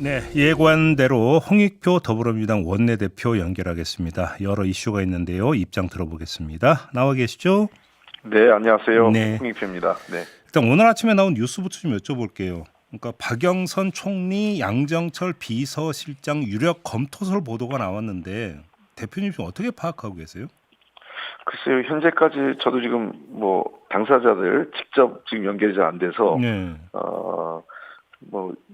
네, 예고한대로 홍익표 더불어민주당 원내대표 연결하겠습니다. 여러 이슈가 있는데요. 입장 들어보겠습니다. 나와 계시죠? 네, 안녕하세요. 네. 홍익표입니다. 네. 일단 오늘 아침에 나온 뉴스부터 좀 여쭤볼게요. 그러니까 박영선 총리, 양정철 비서실장 유력 검토설 보도가 나왔는데 대표님 지금 어떻게 파악하고 계세요? 글쎄요, 현재까지 저도 지금 당사자들 직접 지금 연결이 잘 안 돼서 네.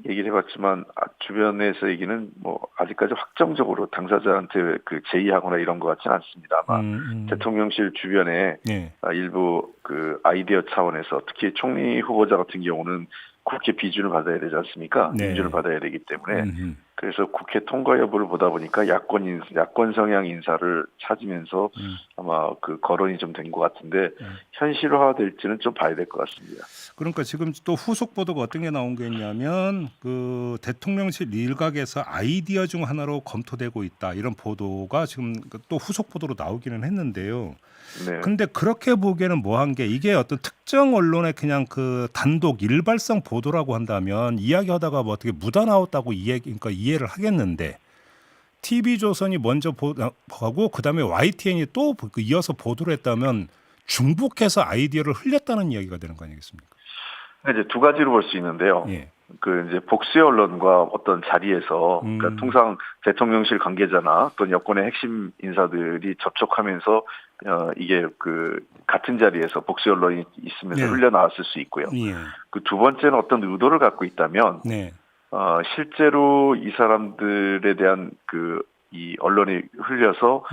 얘기를 해봤지만 주변에서 얘기는 아직까지 확정적으로 당사자한테 그 제의하거나 이런 것 같지는 않습니다. 아마 대통령실 주변에 네. 일부 그 아이디어 차원에서 특히 총리 후보자 같은 경우는 국회 비준을 받아야 되지 않습니까? 네. 인준을 받아야 되기 때문에 그래서 국회 통과 여부를 보다 보니까 야권 성향 인사를 찾으면서 아마 그 거론이 좀 된 것 같은데 현실화될지는 좀 봐야 될 것 같습니다. 그러니까 지금 또 후속 보도가 어떤 게 나온 게 있냐면 그 대통령실 일각에서 아이디어 중 하나로 검토되고 있다 이런 보도가 지금 또 후속 보도로 나오기는 했는데요. 네. 근데 그렇게 보기에는 뭐한 게 이게 어떤 특정 언론의 그냥 그 단독 일발성 보도라고 한다면 이야기하다가 뭐 어떻게 묻어 나왔다고 그러니까 이해를 하겠는데 TV조선이 먼저 보고 그다음에 YTN이 또 이어서 보도를 했다면 중복해서 아이디어를 흘렸다는 이야기가 되는 거 아니겠습니까? 이제 두 가지로 볼 수 있는데요. 예. 그 이제 복수의 언론과 어떤 자리에서 그러니까 통상 대통령실 관계자나 또는 여권의 핵심 인사들이 접촉하면서 이게 그 같은 자리에서 복수의 언론이 있으면서 네. 흘려나왔을 수 있고요. 예. 그 두 번째는 어떤 의도를 갖고 있다면 네. 실제로 이 사람들에 대한 이 언론이 흘려서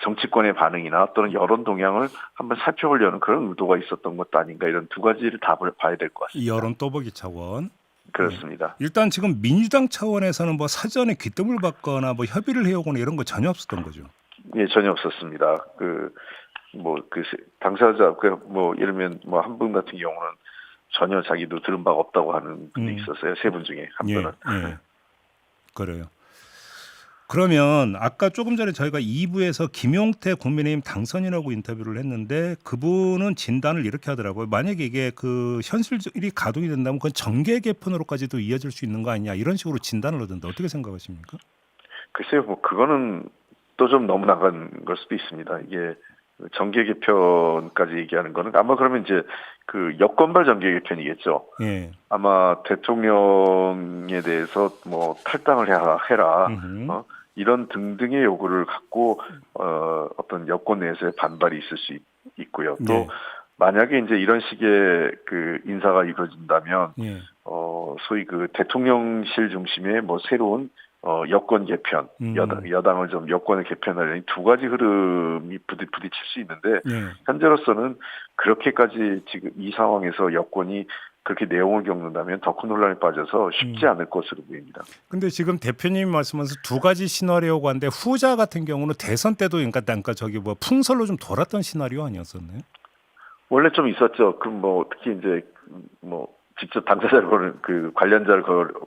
정치권의 반응이나 또는 여론 동향을 한번 살펴보려는 그런 의도가 있었던 것도 아닌가 이런 두 가지를 답을 봐야 될 것 같습니다. 여론 떠보기 차원. 그렇습니다. 네. 일단 지금 민주당 차원에서는 뭐 사전에 귀뜸을 받거나 뭐 협의를 해오거나 이런 거 전혀 없었던 거죠. 예, 전혀 없었습니다. 당사자 예를 들면 한 분 같은 경우는 전혀 자기도 들은 바가 없다고 하는 분이 있었어요. 세 분 중에 한 분은. 예. 그래요. 그러면 아까 조금 전에 저희가 2부에서 김용태 국민의힘 당선인하고 인터뷰를 했는데 그분은 진단을 이렇게 하더라고요. 만약에 이게 그 현실이 가동이 된다면 그건 정계 개편으로까지도 이어질 수 있는 거 아니냐 이런 식으로 진단을 하던데 어떻게 생각하십니까? 글쎄요, 그거는 또 좀 너무 나간 걸 수도 있습니다. 이게 정계 개편까지 얘기하는 거는 아마 그러면 이제 그 여권발 정계 개편이겠죠. 예. 아마 대통령에 대해서 탈당을 해라. 이런 등등의 요구를 갖고 어떤 여권 내에서의 반발이 있을 수 있고요. 또 네. 만약에 이제 이런 식의 그 인사가 이루어진다면 예. 소위 그 대통령실 중심의 새로운 여권 개편, 여당을 좀 여권을 개편하려는 두 가지 흐름이 부딪힐 수 있는데 현재로서는 그렇게까지 지금 이 상황에서 여권이 그렇게 내용을 겪는다면 더 큰 혼란에 빠져서 쉽지 않을 것으로 보입니다. 근데 지금 대표님이 말씀하셔서 두 가지 시나리오가 한데 후자 같은 경우는 대선 때도 그러니까 풍설로 좀 돌았던 시나리오 아니었었나요? 원래 좀 있었죠. 특히 이제 직접 당사자를 관련자를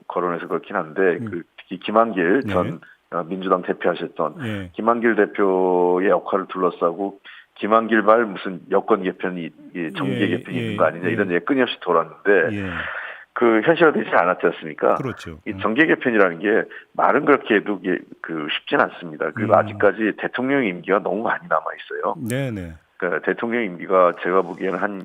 거론해서 그렇긴 한데 특히 김한길 전 민주당 대표하셨던 김한길 대표의 역할을 둘러싸고 김한길발 무슨 여권 개편이 정계 개편이 있는 거 아니냐 이런 얘기 끊임없이 돌았는데 그 현실화되지 않았지 않습니까? 그렇죠. 이 정계 개편이라는 게 말은 그렇게 해도 쉽진 않습니다. 그리고 아직까지 대통령 임기가 너무 많이 남아 있어요. 네네. 그러니까 대통령 임기가 제가 보기에는 한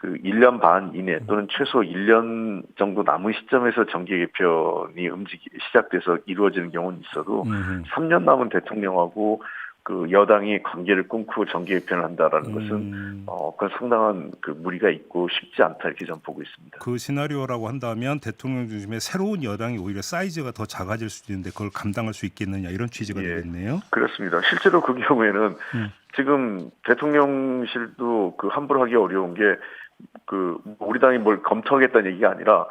1년 반 이내 또는 최소 1년 정도 남은 시점에서 정계 개편이 시작돼서 이루어지는 경우는 있어도 3년 남은 대통령하고 그 여당이 관계를 끊고 정계 개편을 한다라는 것은 그건 상당한 무리가 있고 쉽지 않다 이렇게 저는 보고 있습니다. 그 시나리오라고 한다면 대통령 중심의 새로운 여당이 오히려 사이즈가 더 작아질 수도 있는데 그걸 감당할 수 있겠느냐 이런 취지가 되겠네요. 그렇습니다. 실제로 그 경우에는 지금 대통령실도 함부로 하기 어려운 게 우리 당이 뭘 검토하겠다는 얘기가 아니라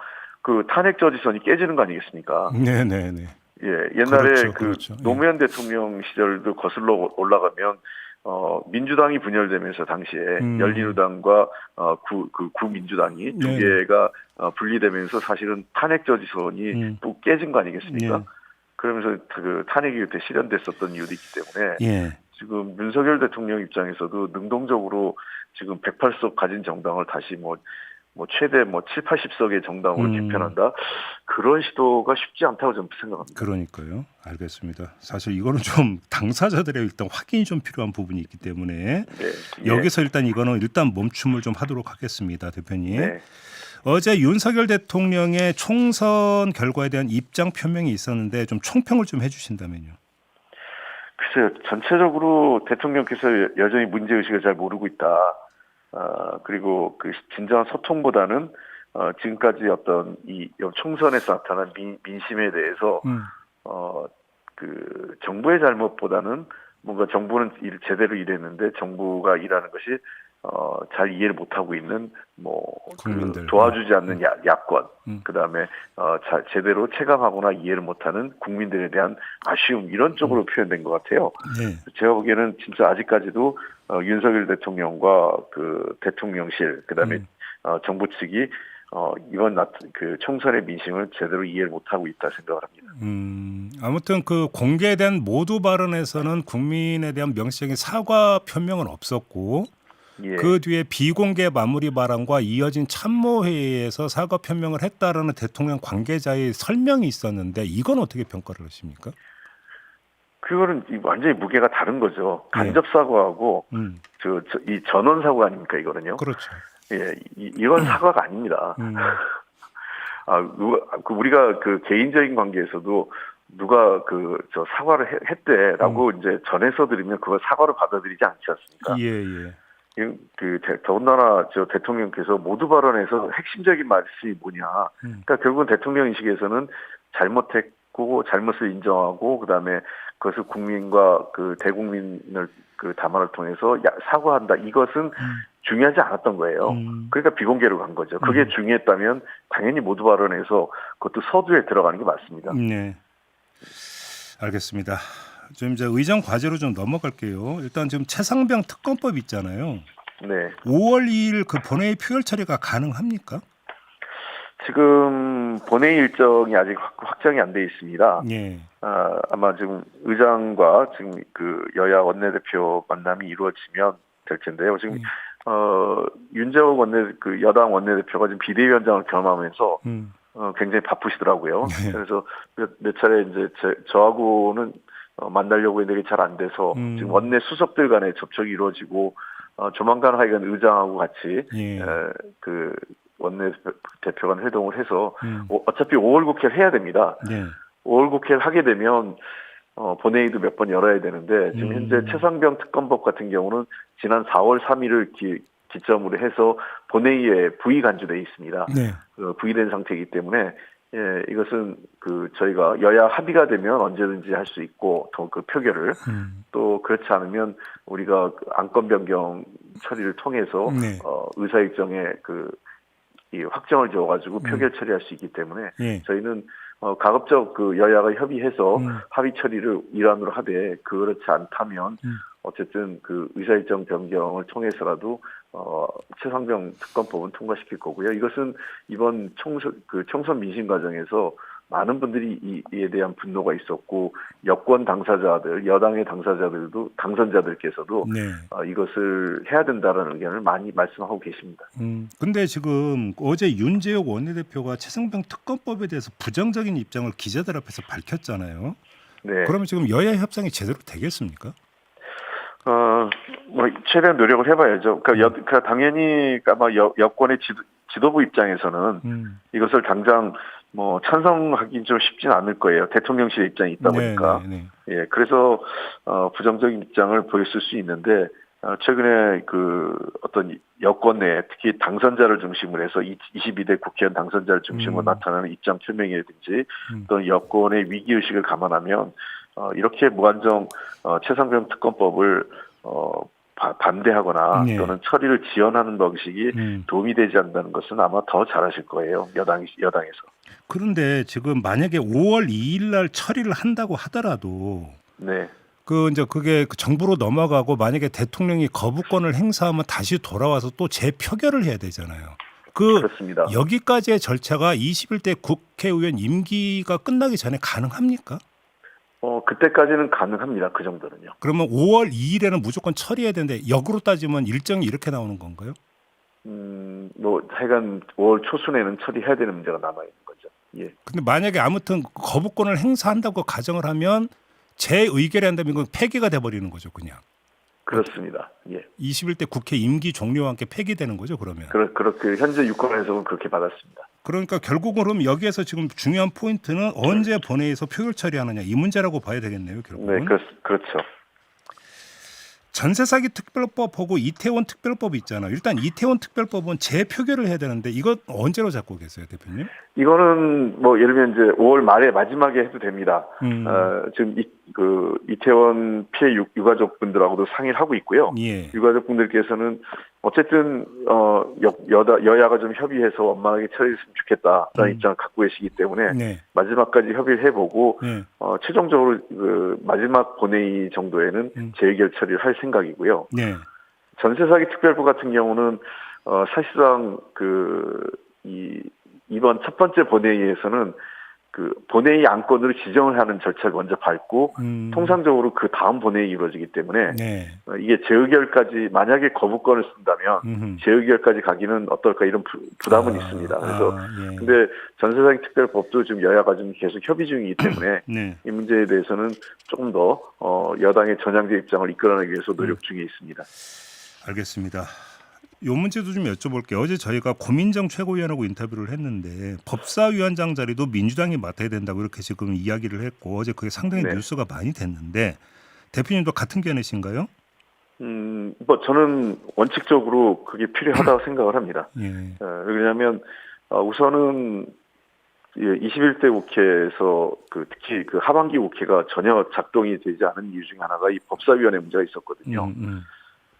탄핵 저지선이 깨지는 거 아니겠습니까? 네네네. 예, 옛날에 그렇죠. 노무현 대통령 시절도 거슬러 올라가면 민주당이 분열되면서 당시에 열린우당과 구민주당이 두 개가 분리되면서 사실은 탄핵 저지선이 또 깨진 거 아니겠습니까? 그러면서 탄핵이 그때 실현됐었던 이유도 있기 때문에 지금 윤석열 대통령 입장에서도 능동적으로 지금 108석 가진 정당을 다시 뭐 최대 뭐 7, 80석의 정당으로 재편한다. 그런 시도가 쉽지 않다고 저는 생각합니다. 그러니까요. 알겠습니다. 사실 이거는 좀 당사자들의 일단 확인이 좀 필요한 부분이 있기 때문에 네. 여기서 일단 이거는 일단 멈춤을 좀 하도록 하겠습니다, 대표님. 네. 어제 윤석열 대통령의 총선 결과에 대한 입장 표명이 있었는데 좀 총평을 좀 해주신다면요. 글쎄요, 전체적으로 대통령께서 여전히 문제의식을 잘 모르고 있다. 그리고 그 진정한 소통보다는 지금까지 어떤 이 총선에서 나타난 민심에 대해서 그 정부의 잘못보다는 뭔가 정부는 제대로 일했는데 정부가 일하는 것이 잘 이해를 못하고 있는 국민들 도와주지 않는 야권, 그다음에 제대로 체감하거나 이해를 못하는 국민들에 대한 아쉬움 이런 쪽으로 표현된 것 같아요. 네. 제가 보기에는 진짜 아직까지도 윤석열 대통령과 그 대통령실 그다음에 정부 측이 이번 그 총선의 민심을 제대로 이해를 못하고 있다 생각을 합니다. 아무튼 그 공개된 모두 발언에서는 국민에 대한 명시적인 사과 표명은 없었고 예. 그 뒤에 비공개 마무리 발언과 이어진 참모회의에서 사과 표명을 했다라는 대통령 관계자의 설명이 있었는데 이건 어떻게 평가를 하십니까? 그거는 완전히 무게가 다른 거죠. 간접 사과하고 이 전원 사과 아닙니까 이거는요? 그렇죠. 예, 이건 사과가 아닙니다. 우리가 그 개인적인 관계에서도 누가 저 사과를 했대라고 이제 전해서 드리면 그걸 사과로 받아들이지 않지 않습니까? 예. 더군다나 저 대통령께서 모두 발언에서 핵심적인 말씀이 뭐냐. 그러니까 결국은 대통령 인식에서는 잘못했고 잘못을 인정하고 그다음에 그것을 국민과 그 대국민을 그 담화를 통해서 사과한다. 이것은 중요하지 않았던 거예요. 그러니까 비공개로 간 거죠. 그게 중요했다면 당연히 모두 발언에서 그것도 서두에 들어가는 게 맞습니다. 네. 알겠습니다. 좀 이제 의정 과제로 좀 넘어갈게요. 일단 지금 최상병 특검법 있잖아요. 네. 5월 2일 그 본회의 표결 처리가 가능합니까? 지금 본회의 일정이 아직 확정이 안 돼 있습니다. 예. 아마 지금 의장과 지금 그 여야 원내대표 만남이 이루어지면 될 텐데요. 지금 윤재욱 그 여당 원내대표가 지금 비대위원장을 겸하면서 굉장히 바쁘시더라고요. 그래서 몇 차례 이제 저하고는 만나려고 했는데 잘 안 돼서 지금 원내 수석들 간의 접촉이 이루어지고 조만간 하여간 의장하고 같이 그 원내 대표 간 회동을 해서 어차피 5월 국회를 해야 됩니다. 5월 국회를 하게 되면 본회의도 몇 번 열어야 되는데 지금 현재 최상병 특검법 같은 경우는 지난 4월 3일을 기점으로 해서 본회의에 부의 간주돼 있습니다. 부의된 상태이기 때문에 이것은 그 저희가 여야 합의가 되면 언제든지 할 수 있고 또 그 표결을 또 그렇지 않으면 우리가 그 안건 변경 처리를 통해서 의사일정에 이 확정을 지어가지고 표결 처리할 수 있기 때문에 저희는 가급적 그 여야가 협의해서 합의 처리를 일환으로 하되 그렇지 않다면 어쨌든 그 의사일정 변경을 통해서라도 최상병 특검법은 통과시킬 거고요. 이것은 이번 총선 민심 과정에서 많은 분들이 이에 대한 분노가 있었고 여권 당사자들, 여당의 당선자들께서도 이것을 해야 된다는 의견을 많이 말씀하고 계십니다. 근데 지금 어제 윤재욱 원내대표가 최상병 특검법에 대해서 부정적인 입장을 기자들 앞에서 밝혔잖아요. 그러면 지금 여야 협상이 제대로 되겠습니까? 최대한 노력을 해봐야죠. 그러니까 당연히 아마 여권의 지도부 입장에서는 이것을 당장 찬성하기 좀 쉽진 않을 거예요. 대통령실의 입장이 있다 보니까. 예, 그래서 부정적인 입장을 보였을 수 있는데 최근에 그 어떤 여권 내 특히 당선자를 중심으로 해서 22대 국회의원 당선자를 중심으로 나타나는 입장 표명이라든지 또는 여권의 위기 의식을 감안하면 이렇게 무한정 최상병 특검법을 반대하거나 또는 처리를 지연하는 방식이 도움이 되지 않는다는 것은 아마 더 잘하실 거예요. 여당에서. 그런데 지금 만약에 5월 2일 날 처리를 한다고 하더라도 그게 정부로 넘어가고 만약에 대통령이 거부권을 행사하면 다시 돌아와서 또 재표결을 해야 되잖아요. 그렇습니다. 여기까지의 절차가 21대 국회의원 임기가 끝나기 전에 가능합니까? 그때까지는 가능합니다. 그 정도는요. 그러면 5월 2일에는 무조건 처리해야 되는데 역으로 따지면 일정이 이렇게 나오는 건가요? 뭐 하여간 5월 초순에는 처리해야 되는 문제가 남아 있는 거죠. 예. 근데 만약에 아무튼 거부권을 행사한다고 가정을 하면 제 의결이 한다면 이건 폐기가 돼 버리는 거죠, 그냥. 그렇습니다. 예. 21대 국회 임기 종료와 함께 폐기되는 거죠, 그러면. 그렇게 현재 유권에서는 그렇게 받았습니다. 그러니까 결국은 그럼 여기에서 지금 중요한 포인트는 언제 본회의에서 표결 처리하느냐 이 문제라고 봐야 되겠네요, 결국은. 네, 그렇죠. 전세 사기 특별법하고 이태원 특별법이 있잖아요. 일단 이태원 특별법은 재표결을 해야 되는데 이거 언제로 잡고 계세요, 대표님? 이거는 뭐 예를 들면 이제 5월 말에 마지막에 해도 됩니다. 지금 이태원 피해 유가족분들하고도 상의를 하고 있고요. 예. 유가족분들께서는 어쨌든 여야가 좀 협의해서 원만하게 처리했으면 좋겠다라는 입장을 갖고 계시기 때문에 네. 마지막까지 협의를 해보고 네. 최종적으로 마지막 본회의 정도에는 재의결 처리를 할 생각이고요. 네. 전세사기 특별법 같은 경우는 사실상 이번 첫 번째 본회의에서는 본회의 안건으로 지정을 하는 절차를 먼저 밟고 통상적으로 그 다음 본회의 이루어지기 때문에 네. 이게 재의결까지 만약에 거부권을 쓴다면 재의결까지 가기는 어떨까 이런 부담은 있습니다. 그래서 예. 근데 전세사기 특별법도 지금 여야가 좀 계속 협의 중이기 때문에 네. 이 문제에 대해서는 조금 더 여당의 전향적 입장을 이끌어내기 위해서 노력 중에 있습니다. 알겠습니다. 이 문제도 좀 여쭤볼게요. 어제 저희가 고민정 최고위원하고 인터뷰를 했는데 법사위원장 자리도 민주당이 맡아야 된다고 이렇게 지금 이야기를 했고 어제 그게 상당히 네. 뉴스가 많이 됐는데 대표님도 같은 견해신가요? 뭐 저는 원칙적으로 그게 필요하다고 생각을 합니다. 예. 왜냐하면 우선은 21대 국회에서 특히 하반기 국회가 전혀 작동이 되지 않은 이유 중에 하나가 이 법사위원회 문제가 있었거든요.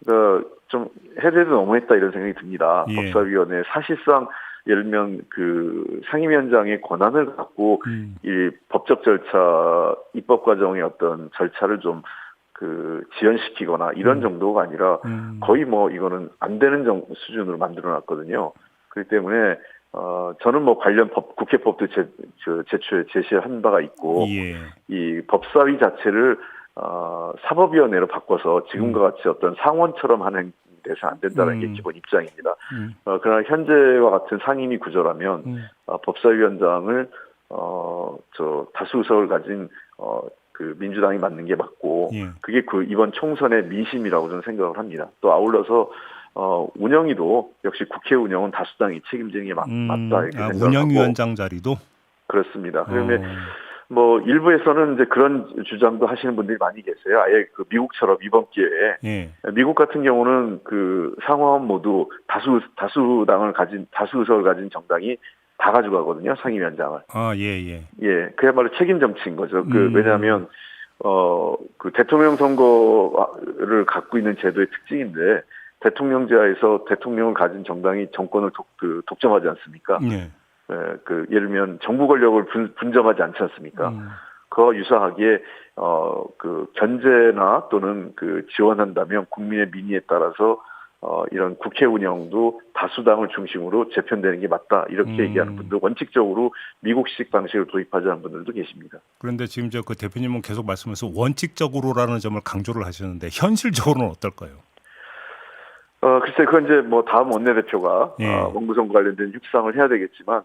그러니까 좀 해제도 너무했다 이런 생각이 듭니다. 예. 법사위원회 사실상 예를 들면 상임위원장의 권한을 갖고 이 법적 절차 입법 과정의 어떤 절차를 좀 지연시키거나 이런 정도가 아니라 거의 뭐 이거는 안 되는 수준으로 만들어놨거든요. 그렇기 때문에 저는 뭐 관련 국회법도 제출에 제시한 바가 있고 예. 이 법사위 자체를 사법위원회로 바꿔서 지금과 같이 어떤 상원처럼 하는 데서 안 된다는 게 기본 입장입니다. 그러나 현재와 같은 상임위 구조라면 법사위원장을 다수 의석을 가진 민주당이 맡는 게 맞고 예. 그게 이번 총선의 민심이라고 저는 생각을 합니다. 또 아울러서 운영위도 역시 국회 운영은 다수당이 책임지는 게 맞다 이렇게 생각하고 운영위원장 자리도 그렇습니다. 그러면 뭐 일부에서는 이제 그런 주장도 하시는 분들이 많이 계세요. 아예 미국처럼 이번 기회에 미국 같은 경우는 상원 모두 다수 의석을 가진 정당이 다 가져가거든요. 상임위원장을. 예, 그야말로 책임 정치인 거죠. 왜냐하면 대통령 선거를 갖고 있는 제도의 특징인데 대통령제하에서 대통령을 가진 정당이 정권을 독점하지 않습니까? 예를 들면 정부 권력을 분점하지 않지 않습니까? 그와 유사하게 견제나 또는 지원한다면 국민의 민의에 따라서 이런 국회 운영도 다수당을 중심으로 재편되는 게 맞다 이렇게 얘기하는 분들 원칙적으로 미국식 방식을 도입하자는 분들도 계십니다. 그런데 지금 그 대표님은 계속 말씀하셔서 원칙적으로라는 점을 강조를 하셨는데 현실적으로는 어떨까요? 글쎄 그건 이제 뭐 다음 원내대표가 원구성과 관련된 협상을 해야 되겠지만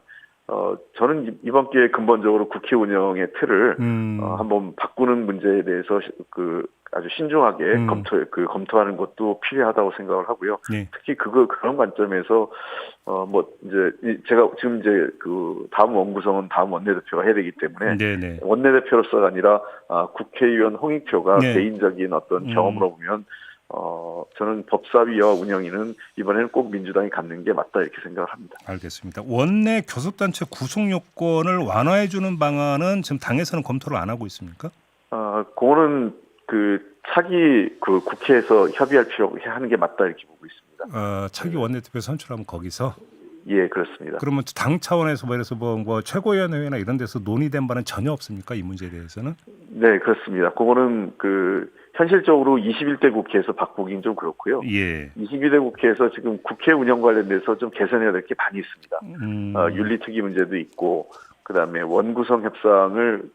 저는 이번 기회에 근본적으로 국회 운영의 틀을 한번 바꾸는 문제에 대해서 아주 신중하게 검토하는 것도 필요하다고 생각을 하고요. 특히 그런 관점에서 뭐 이제 제가 지금 이제 다음 원구성은 다음 원내대표가 해야 되기 때문에 원내대표로서가 아니라 국회의원 홍익표가 개인적인 어떤 경험으로 보면 저는 법사위와 운영위는 이번에는 꼭 민주당이 갖는 게 맞다 이렇게 생각을 합니다. 알겠습니다. 원내 교섭단체 구속 요건을 완화해 주는 방안은 지금 당에서는 검토를 안 하고 있습니까? 그거는 차기 국회에서 협의할 필요가 하는 게 맞다 이렇게 보고 있습니다. 차기 원내대표 선출하면 거기서? 예, 그렇습니다. 그러면 당 차원에서 뭐 최고위원회나 이런 데서 논의된 바는 전혀 없습니까? 이 문제에 대해서는? 네, 그렇습니다. 그거는 현실적으로 21대 국회에서 바꾸긴 좀 그렇고요. 22대 국회에서 지금 국회 운영 관련돼서 좀 개선해야 될 게 많이 있습니다. 윤리특위 문제도 있고, 그다음에 원구성 협상을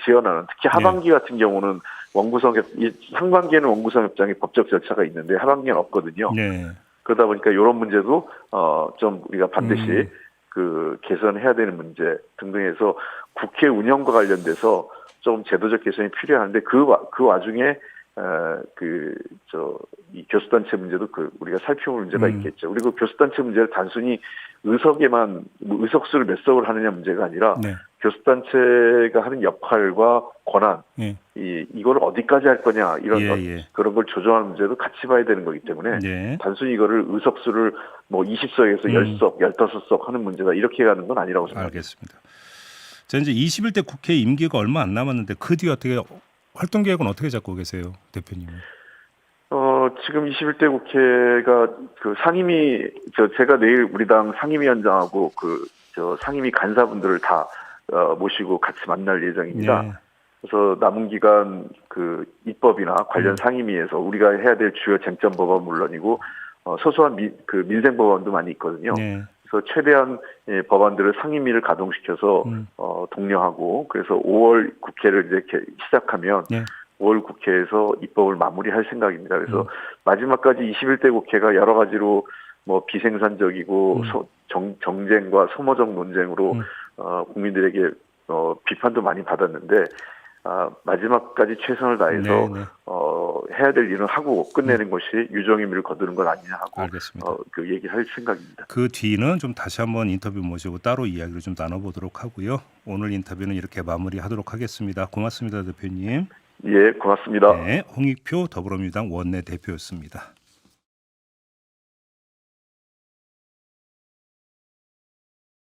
지원하는 특히 하반기 같은 경우는 상반기에는 원구성 협상의 법적 절차가 있는데 하반기에는 없거든요. 그러다 보니까 이런 문제도 좀 우리가 반드시 그 개선해야 되는 문제 등등해서 국회 운영과 관련돼서 좀 제도적 개선이 필요한데 그 와중에 이 교수단체 문제도 우리가 살펴볼 문제가 있겠죠. 그리고 교수단체 문제를 단순히 의석에만 의석수를 몇 석을 하느냐 문제가 아니라 네. 교수단체가 하는 역할과 권한 예. 이걸 어디까지 할 거냐 이런 그런 걸 조정하는 문제도 같이 봐야 되는 거기 때문에 단순히 이거를 의석수를 뭐 20석에서 10석, 15석 하는 문제다 이렇게 가는 건 아니라고 생각합니다. 알겠습니다. 자, 이제 21대 국회 임기가 얼마 안 남았는데 그 뒤에 어떻게 활동 계획은 어떻게 잡고 계세요, 대표님? 지금 21대 국회가 그 상임위 제가 내일 우리 당 상임위원장하고 상임위 간사분들을 다 모시고 같이 만날 예정입니다. 네. 그래서 남은 기간 입법이나 관련 상임위에서 우리가 해야 될 주요 쟁점 법안 물론이고 소소한 민생 법안도 많이 있거든요. 네. 그래서 최대한 법안들을 상임위를 가동시켜서 독려하고 그래서 5월 국회를 이제 시작하면 5월 국회에서 입법을 마무리할 생각입니다. 그래서 마지막까지 21대 국회가 여러 가지로 뭐 비생산적이고 정쟁과 소모적 논쟁으로 국민들에게 비판도 많이 받았는데 마지막까지 최선을 다해서 해야 될 일은 하고 끝내는 것이 유종의미를 거두는 것 아니냐 하고 알겠습니다. 그 얘기할 생각입니다. 그 뒤는 좀 다시 한번 인터뷰 모시고 따로 이야기를 좀 나눠보도록 하고요. 오늘 인터뷰는 이렇게 마무리하도록 하겠습니다. 고맙습니다, 대표님. 예, 고맙습니다. 네, 홍익표 더불어민주당 원내대표였습니다.